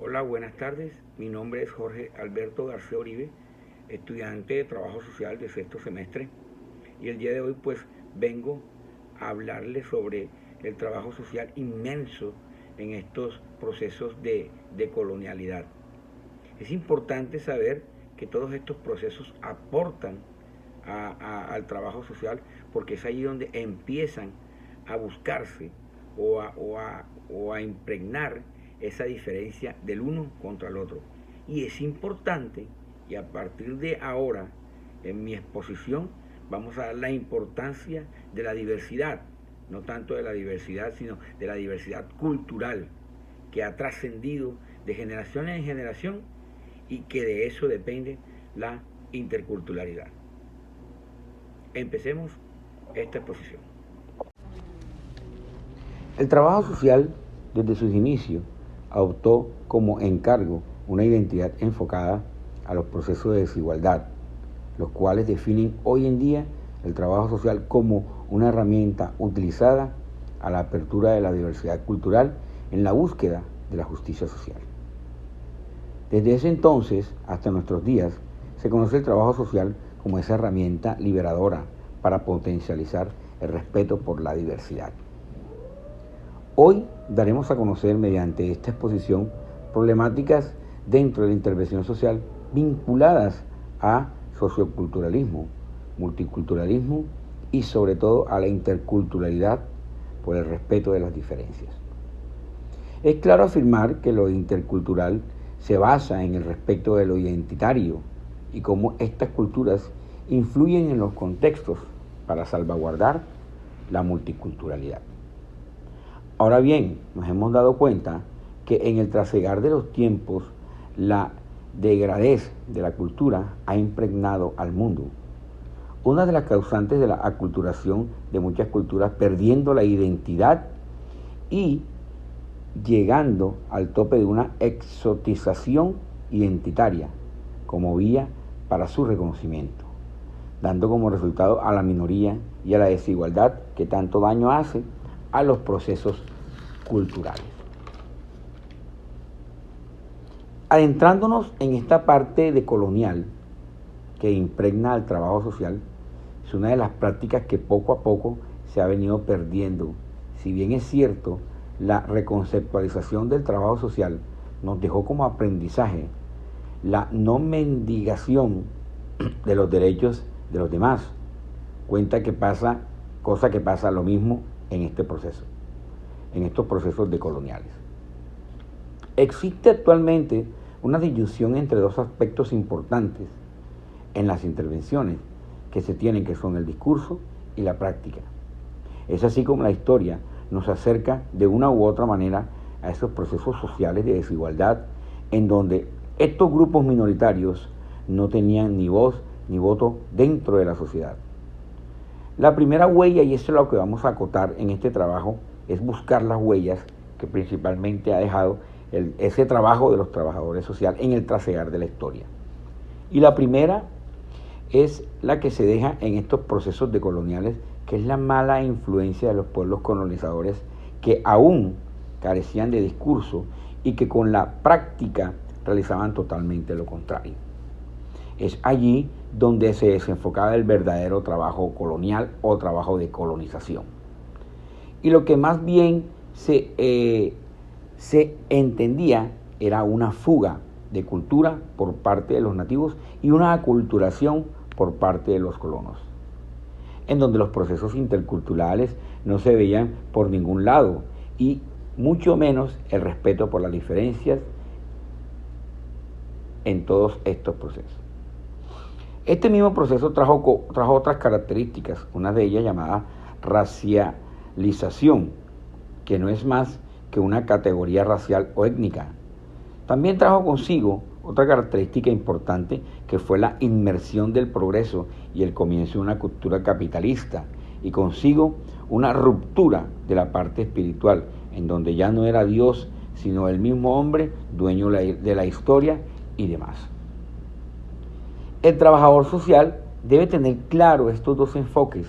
Hola, buenas tardes. Mi nombre es Jorge Alberto García Uribe, estudiante de Trabajo Social de sexto semestre. Y el día de hoy pues vengo a hablarles sobre el trabajo social inmenso en estos procesos de colonialidad. Es importante saber que todos estos procesos aportan al trabajo social porque es ahí donde empiezan a buscarse o a impregnar esa diferencia del uno contra el otro. Y es importante, y a partir de ahora, en mi exposición, vamos a dar la importancia de la diversidad, no tanto de la diversidad, sino de la diversidad cultural, que ha trascendido de generación en generación y que de eso depende la interculturalidad. Empecemos esta exposición. El trabajo social, desde sus inicios, adoptó como encargo una identidad enfocada a los procesos de desigualdad, los cuales definen hoy en día el trabajo social como una herramienta utilizada a la apertura de la diversidad cultural en la búsqueda de la justicia social. Desde ese entonces hasta nuestros días se conoce el trabajo social como esa herramienta liberadora para potencializar el respeto por la diversidad. Hoy daremos a conocer mediante esta exposición problemáticas dentro de la intervención social vinculadas a socioculturalismo, multiculturalismo y sobre todo a la interculturalidad por el respeto de las diferencias. Es claro afirmar que lo intercultural se basa en el respeto de lo identitario y cómo estas culturas influyen en los contextos para salvaguardar la multiculturalidad. Ahora bien, nos hemos dado cuenta que en el trasegar de los tiempos, la degradez de la cultura ha impregnado al mundo. Una de las causantes de la aculturación de muchas culturas perdiendo la identidad y llegando al tope de una exotización identitaria como vía para su reconocimiento, dando como resultado a la minoría y a la desigualdad que tanto daño hace a los procesos culturales. Adentrándonos en esta parte de colonial que impregna al trabajo social, es una de las prácticas que poco a poco se ha venido perdiendo. Si bien es cierto, la reconceptualización del trabajo social nos dejó como aprendizaje la no mendigación de los derechos de los demás, cosa que pasa lo mismo en este proceso, en estos procesos decoloniales. Existe actualmente una disyunción entre dos aspectos importantes en las intervenciones que se tienen, que son el discurso y la práctica. Es así como la historia nos acerca de una u otra manera a esos procesos sociales de desigualdad en donde estos grupos minoritarios no tenían ni voz ni voto dentro de la sociedad. La primera huella, y eso es lo que vamos a acotar en este trabajo, es buscar las huellas que principalmente ha dejado ese trabajo de los trabajadores sociales en el trasegar de la historia. Y la primera es la que se deja en estos procesos decoloniales, que es la mala influencia de los pueblos colonizadores que aún carecían de discurso y que con la práctica realizaban totalmente lo contrario. Es allí donde se desenfocaba el verdadero trabajo colonial o trabajo de colonización. Y lo que más bien se entendía era una fuga de cultura por parte de los nativos y una aculturación por parte de los colonos, en donde los procesos interculturales no se veían por ningún lado y mucho menos el respeto por las diferencias en todos estos procesos. Este mismo proceso trajo otras características, una de ellas llamada racialización, que no es más que una categoría racial o étnica. También trajo consigo otra característica importante, que fue la inmersión del progreso y el comienzo de una cultura capitalista, y consigo una ruptura de la parte espiritual, en donde ya no era Dios, sino el mismo hombre, dueño de la historia y demás. El trabajador social debe tener claro estos dos enfoques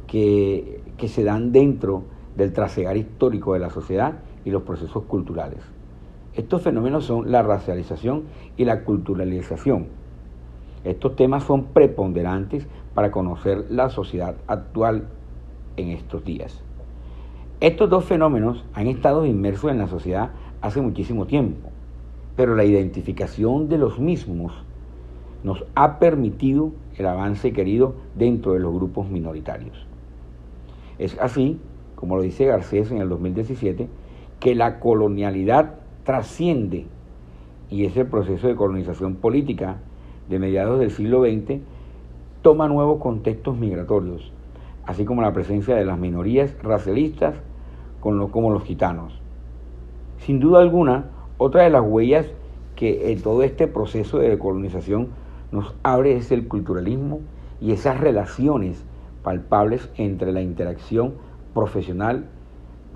que se dan dentro del trasegar histórico de la sociedad y los procesos culturales. Estos fenómenos son la racialización y la culturalización. Estos temas son preponderantes para conocer la sociedad actual en estos días. Estos dos fenómenos han estado inmersos en la sociedad hace muchísimo tiempo, pero la identificación de los mismos nos ha permitido el avance querido dentro de los grupos minoritarios. Es así, como lo dice Garcés en el 2017, que la colonialidad trasciende, y ese proceso de colonización política de mediados del siglo XX toma nuevos contextos migratorios, así como la presencia de las minorías racialistas como los gitanos. Sin duda alguna, otra de las huellas que todo este proceso de colonización nos abre es el culturalismo y esas relaciones palpables entre la interacción profesional,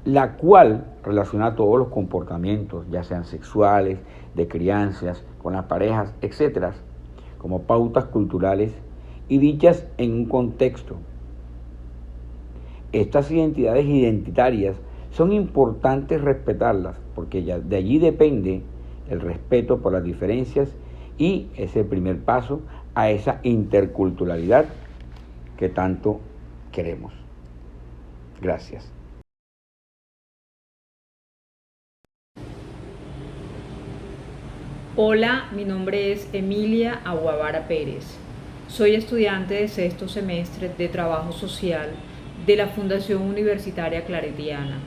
la cual relaciona todos los comportamientos, ya sean sexuales, de crianzas, con las parejas, etc., como pautas culturales y dichas en un contexto. Estas identidades identitarias son importantes respetarlas, porque de allí depende el respeto por las diferencias y es el primer paso a esa interculturalidad que tanto queremos. Gracias. Hola, mi nombre es Emilia Aguavara Pérez. Soy estudiante de sexto semestre de Trabajo Social de la Fundación Universitaria Claretiana.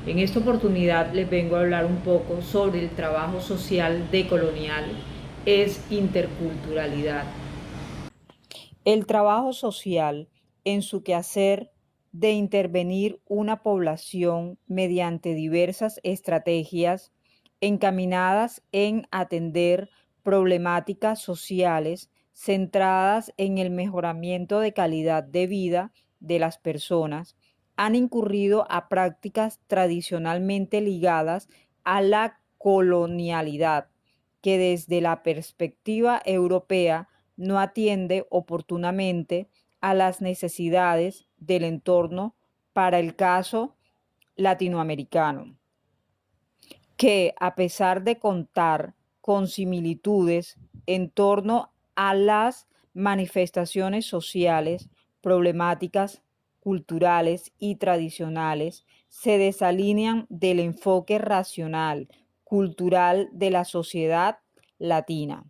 En esta oportunidad les vengo a hablar un poco sobre el trabajo social decolonial, es interculturalidad. El trabajo social, en su quehacer de intervenir una población mediante diversas estrategias encaminadas en atender problemáticas sociales centradas en el mejoramiento de calidad de vida de las personas, han incurrido a prácticas tradicionalmente ligadas a la colonialidad, que desde la perspectiva europea no atiende oportunamente a las necesidades del entorno para el caso latinoamericano, que a pesar de contar con similitudes en torno a las manifestaciones sociales, problemáticas culturales y tradicionales, se desalinean del enfoque racional, cultural de la sociedad latina,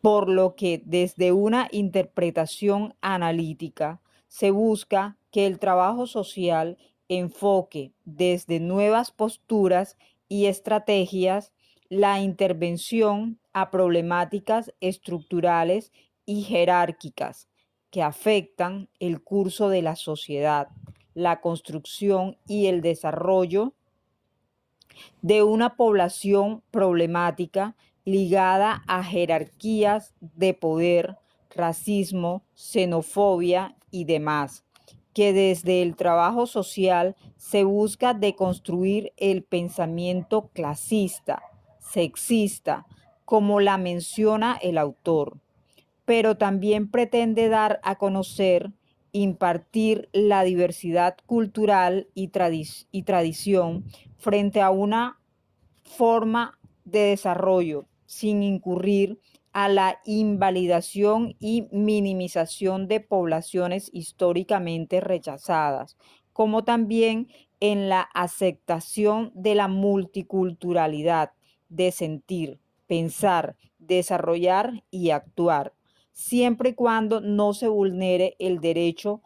por lo que desde una interpretación analítica se busca que el trabajo social enfoque desde nuevas posturas y estrategias la intervención a problemáticas estructurales y jerárquicas que afectan el curso de la sociedad, la construcción y el desarrollo de una población problemática ligada a jerarquías de poder, racismo, xenofobia y demás, que desde el trabajo social se busca deconstruir el pensamiento clasista, sexista, como la menciona el autor, pero también pretende dar a conocer, impartir la diversidad cultural y tradición frente a una forma de desarrollo sin incurrir a la invalidación y minimización de poblaciones históricamente rechazadas, como también en la aceptación de la multiculturalidad de sentir, pensar, desarrollar y actuar, siempre y cuando no se vulnere el derecho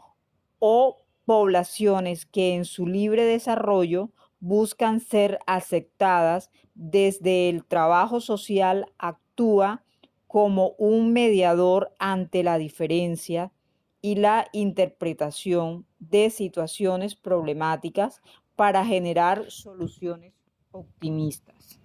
o poblaciones que en su libre desarrollo buscan ser aceptadas. Desde el trabajo social actúa como un mediador ante la diferencia y la interpretación de situaciones problemáticas para generar soluciones optimistas.